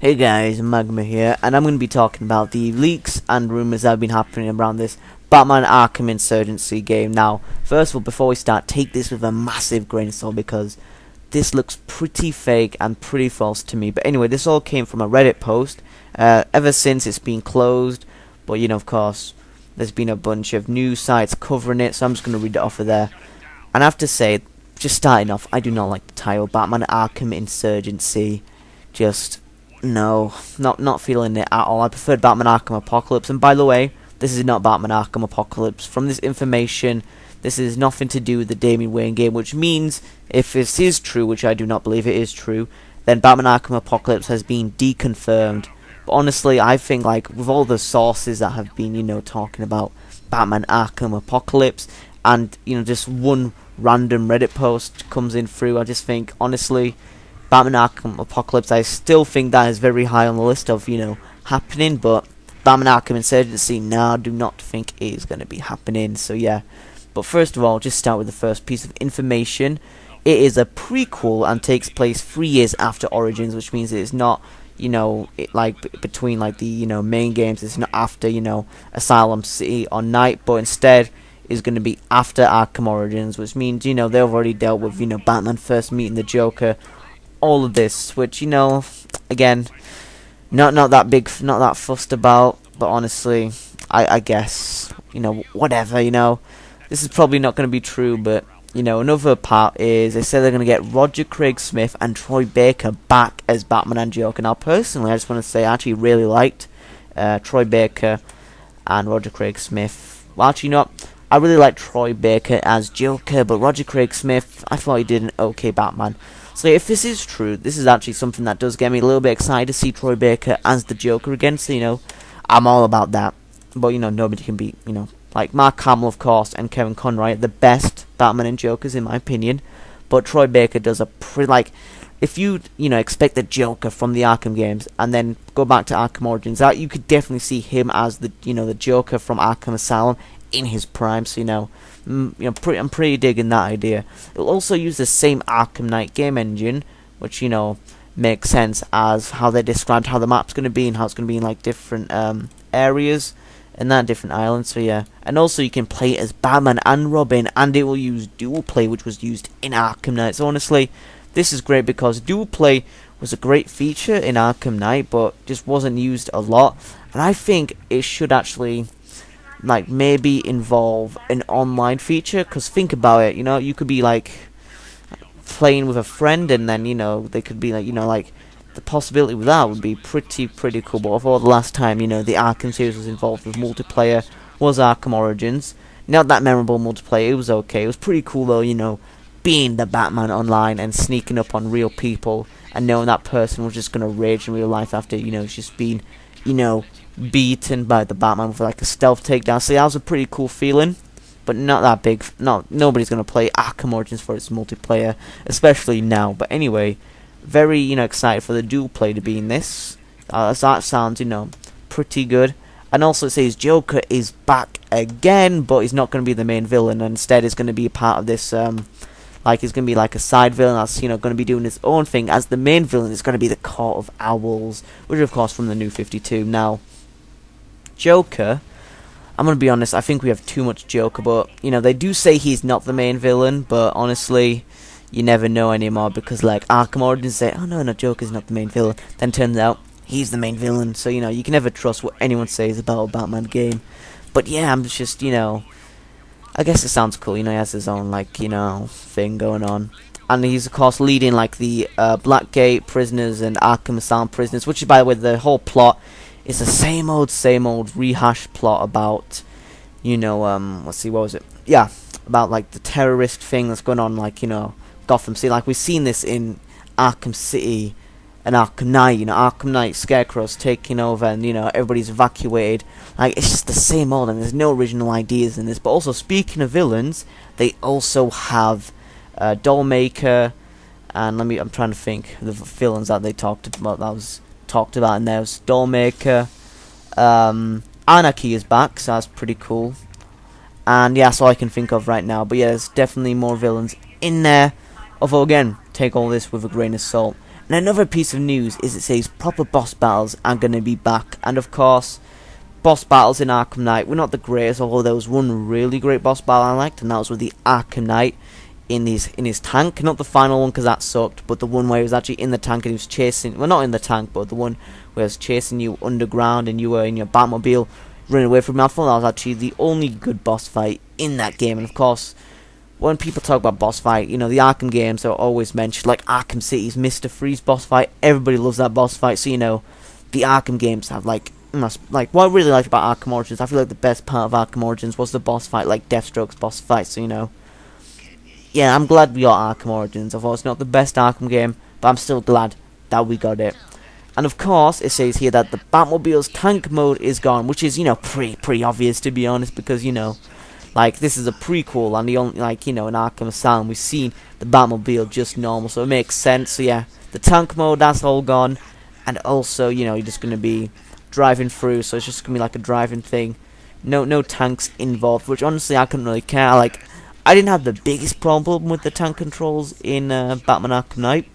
Hey guys, Magma here, and I'm going to be talking about the leaks and rumours that have been happening around this Batman Arkham Insurgency game. Now, first of all, before we start, take this with a massive grain of salt because this looks pretty fake and pretty false to me. But anyway, this all came from a Reddit post. Ever since it's been closed, but you know, of course, there's been a bunch of news sites covering it, so I'm just going to read it off of there. And I have to say, just starting off, I do not like the title, Batman Arkham Insurgency. Just... no, not feeling it at all. I preferred Batman Arkham Apocalypse, and by the way, this is not Batman Arkham Apocalypse. From this information, this is nothing to do with the Damian Wayne game, which means, if this is true, which I do not believe it is true, then Batman Arkham Apocalypse has been deconfirmed. But honestly, I think, like, with all the sources that have been, you know, talking about Batman Arkham Apocalypse, and, you know, just one random Reddit post comes in through, I just think, honestly, Batman Arkham Apocalypse, I still think that is very high on the list of, you know, happening, but Batman Arkham Insurgency, no, I do not think it is going to be happening, so yeah. But first of all, just start with the first piece of information. It is a prequel and takes place 3 years after Origins, which means it is not, you know, between, like, the, you know, main games. It's not after, you know, Asylum City or Night, but instead is going to be after Arkham Origins, which means, you know, they've already dealt with, you know, Batman first meeting the Joker, all of this, which, you know, again, not that fussed about, but honestly, I guess, you know, whatever, you know, this is probably not going to be true, but, you know, another part is, they said they're going to get Roger Craig Smith and Troy Baker back as Batman and Joker. Now, personally, I just want to say, I actually really liked Troy Baker and Roger Craig Smith. Well, actually, not. I really liked Troy Baker as Joker, but Roger Craig Smith, I thought he did an okay Batman. So if this is true, this is actually something that does get me a little bit excited to see Troy Baker as the Joker again. So, you know, I'm all about that. But, you know, nobody can beat, you know, like Mark Hamill, of course, and Kevin Conroy, the best Batman and Jokers, in my opinion. But Troy Baker does a pretty, like, if you know, expect the Joker from the Arkham games and then go back to Arkham Origins, that you could definitely see him as the, you know, the Joker from Arkham Asylum in his prime. So, you know, I'm pretty digging that idea. It'll also use the same Arkham Knight game engine, which, you know, makes sense as how they described how the map's going to be and how it's going to be in, like, different areas and that different islands. So yeah, and also you can play as Batman and Robin, and it will use dual play, which was used in Arkham Knight. So honestly, this is great because dual play was a great feature in Arkham Knight, but just wasn't used a lot, and I think it should actually, like, maybe involve an online feature, because think about it, you know, you could be, like, playing with a friend, and then, you know, they could be, like, you know, like, the possibility with that would be pretty cool. But although the last time, you know, the Arkham series was involved with multiplayer was Arkham Origins, not that memorable multiplayer, it was okay, it was pretty cool though, you know, being the Batman online and sneaking up on real people, and knowing that person was just gonna rage in real life after, you know, just being, you know, beaten by the Batman with, like, a stealth takedown. So that was a pretty cool feeling, but not that big. Nobody's gonna play Arkham Origins for its multiplayer, especially now. But anyway, very, you know, excited for the dual play to be in this. That sounds, you know, pretty good. And also it says Joker is back again, but he's not gonna be the main villain, and instead is gonna be a part of this. Like, he's going to be like a side villain that's, you know, going to be doing his own thing, as the main villain is going to be the Court of Owls, which of course from the New 52. Now, Joker, I'm going to be honest, I think we have too much Joker, but, you know, they do say he's not the main villain, but honestly, you never know anymore, because, like, Arkham Origins say, oh no, Joker's not the main villain, then turns out he's the main villain, so, you know, you can never trust what anyone says about a Batman game. But yeah, I'm just, you know, I guess it sounds cool, you know, he has his own, like, you know, thing going on. And he's, of course, leading, like, the Blackgate prisoners and Arkham Asylum prisoners, which is, by the way, the whole plot is the same old rehashed plot about, you know, let's see, what was it? Yeah, about, like, the terrorist thing that's going on, like, you know, Gotham City. Like, we've seen this in Arkham City and Arkham Knight, you know, Arkham Knight, Scarecrow's taking over, and, you know, everybody's evacuated. Like, it's just the same old, and there's no original ideas in this. But also, speaking of villains, they also have Dollmaker, and I'm trying to think of the villains that they talked about, and there's Dollmaker, Anarchy is back, so that's pretty cool. And yeah, that's all I can think of right now. But yeah, there's definitely more villains in there, although again, take all this with a grain of salt. And another piece of news is it says proper boss battles are going to be back. And of course, boss battles in Arkham Knight were not the greatest, although there was one really great boss battle I liked, and that was with the Arkham Knight in his tank. Not the final one, because that sucked, but the one where he was actually in the tank and he was chasing, well, not in the tank, but the one where he was chasing you underground and you were in your Batmobile running away from him. I thought that was actually the only good boss fight in that game. And of course, when people talk about boss fight, you know, the Arkham games are always mentioned, like Arkham City's Mr. Freeze boss fight. Everybody loves that boss fight, so you know, the Arkham games have like what I really liked about Arkham Origins, I feel like the best part of Arkham Origins was the boss fight, like Deathstroke's boss fight, so you know, yeah, I'm glad we got Arkham Origins. Although it's not the best Arkham game, but I'm still glad that we got it. And of course, it says here that the Batmobile's tank mode is gone, which is, you know, pretty obvious, to be honest, because, you know, like, this is a prequel, and the only, like, you know, in Arkham Asylum, we've seen the Batmobile just normal, so it makes sense. So yeah, the tank mode, that's all gone, and also, you know, you're just going to be driving through, so it's just going to be like a driving thing. No tanks involved, which honestly I couldn't really care. Like, I didn't have the biggest problem with the tank controls in Batman Arkham Knight.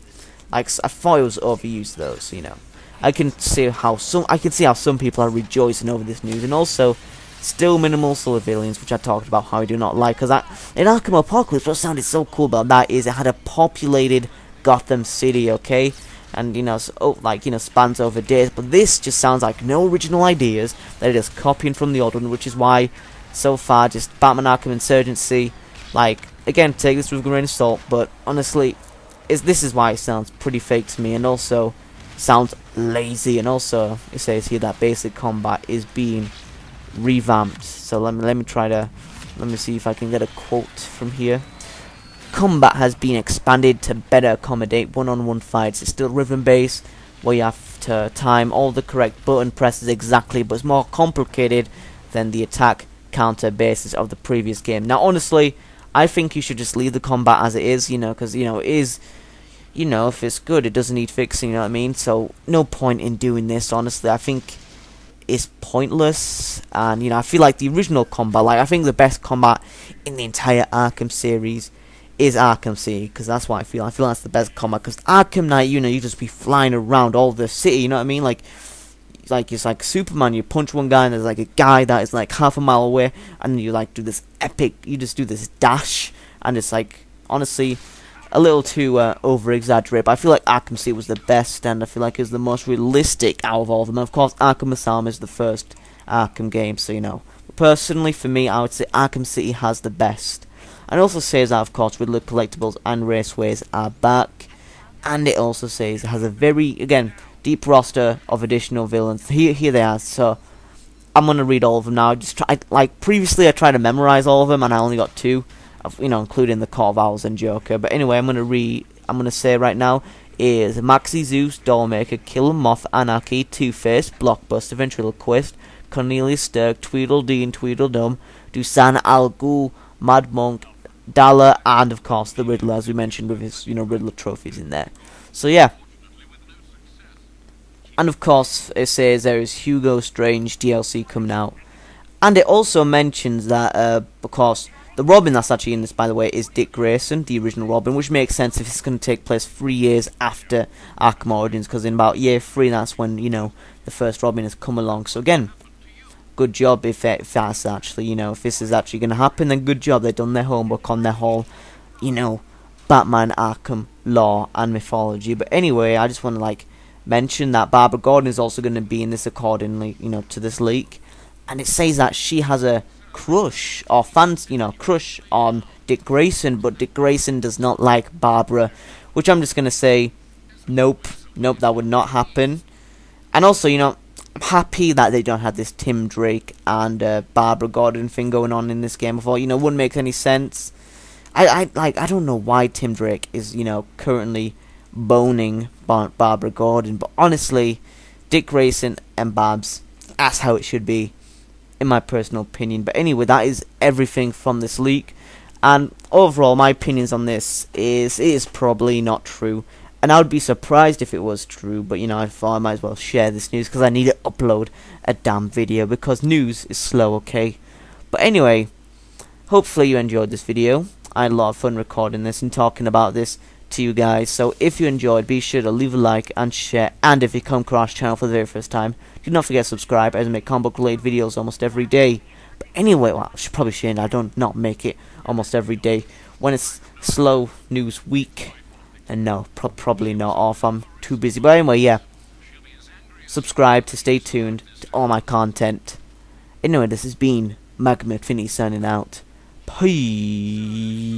Like, I thought it was overused though, so you know, I can see how some people are rejoicing over this news, and also still minimal civilians, which I talked about how I do not like, because in Arkham Apocalypse, what sounded so cool about that is it had a populated Gotham City, okay, and you know, so, like, you know, spans over days. But this just sounds like no original ideas. They're just copying from the old one, which is why so far just Batman Arkham Insurgency, like, again, take this with a grain of salt, but honestly, this is why it sounds pretty fake to me, and also sounds lazy. And also it says here that basic combat is being revamped. So let me see if I can get a quote from here. Combat has been expanded to better accommodate one-on-one fights. It's still rhythm based, where you have to time all the correct button presses exactly, but it's more complicated than the attack counter basis of the previous game. Now honestly, I think you should just leave the combat as it is, you know, because, you know, it is, you know, if it's good, it doesn't need fixing, you know what I mean? So no point in doing this, honestly. I think it's pointless, and, you know, I feel like the original combat, like, I think the best combat in the entire Arkham series is Arkham City, because that's what I feel. I feel that's the best combat, because Arkham Knight, you know, you just be flying around all the city, you know what I mean? Like it's like Superman, you punch one guy and there's like a guy that is like half a mile away, and you like do this epic, you just do this dash, and it's like, honestly, a little too over-exaggerated, but I feel like Arkham City was the best, and I feel like it's the most realistic out of all of them. And of course, Arkham Asylum is the first Arkham game, so you know. But personally, for me, I would say Arkham City has the best. And it also says that, of course, Riddler collectibles and raceways are back. And it also says it has a very, again, deep roster of additional villains. Here they are. So I'm gonna read all of them now. Like previously, I tried to memorize all of them, and I only got 2, you know, including the Court of Owls and Joker. But anyway, I'm gonna say right now is Maxi Zeus, Dollmaker, Killer Moth, Anarchy, Two-Face, Blockbuster, Ventriloquist, Cornelius Sturg, Tweedledee and Tweedledum, Dusan Al Ghul, Mad Monk, Dalla, and of course the Riddler, as we mentioned, with his, you know, Riddler trophies in there. So yeah. And of course it says there is Hugo Strange DLC coming out. And it also mentions that of course the Robin that's actually in this, by the way, is Dick Grayson, the original Robin, which makes sense if it's going to take place 3 years after Arkham Origins, because in about year 3 that's when, you know, the first Robin has come along. So again, good job if that's actually, you know, if this is actually going to happen, then good job, they've done their homework on their whole, you know, Batman Arkham lore and mythology. But anyway, I just want to, like, mention that Barbara Gordon is also going to be in this accordingly, you know, to this leak. And it says that she has a crush, or fans, you know, crush on Dick Grayson, but Dick Grayson does not like Barbara, which I'm just going to say, nope, that would not happen. And also, you know, I'm happy that they don't have this Tim Drake and Barbara Gordon thing going on in this game before. You know, wouldn't make any sense. I don't know why Tim Drake is, you know, currently boning Barbara Gordon, but honestly, Dick Grayson and Babs, that's how it should be, in my personal opinion. But anyway, that is everything from this leak, and overall, my opinions on this is it is probably not true. And I would be surprised if it was true, but you know, I thought I might as well share this news because I need to upload a damn video because news is slow, okay? But anyway, hopefully you enjoyed this video. I had a lot of fun recording this and talking about this to you guys. So if you enjoyed, be sure to leave a like and share. And if you come across the channel for the very first time, do not forget to subscribe, as I make comic book related videos almost every day. But anyway, well, I should probably say I don't not make it almost every day. When it's slow news week, and no, probably not, or if I'm too busy. But anyway, yeah, subscribe to stay tuned to all my content. Anyway, this has been Magma signing out. Peace.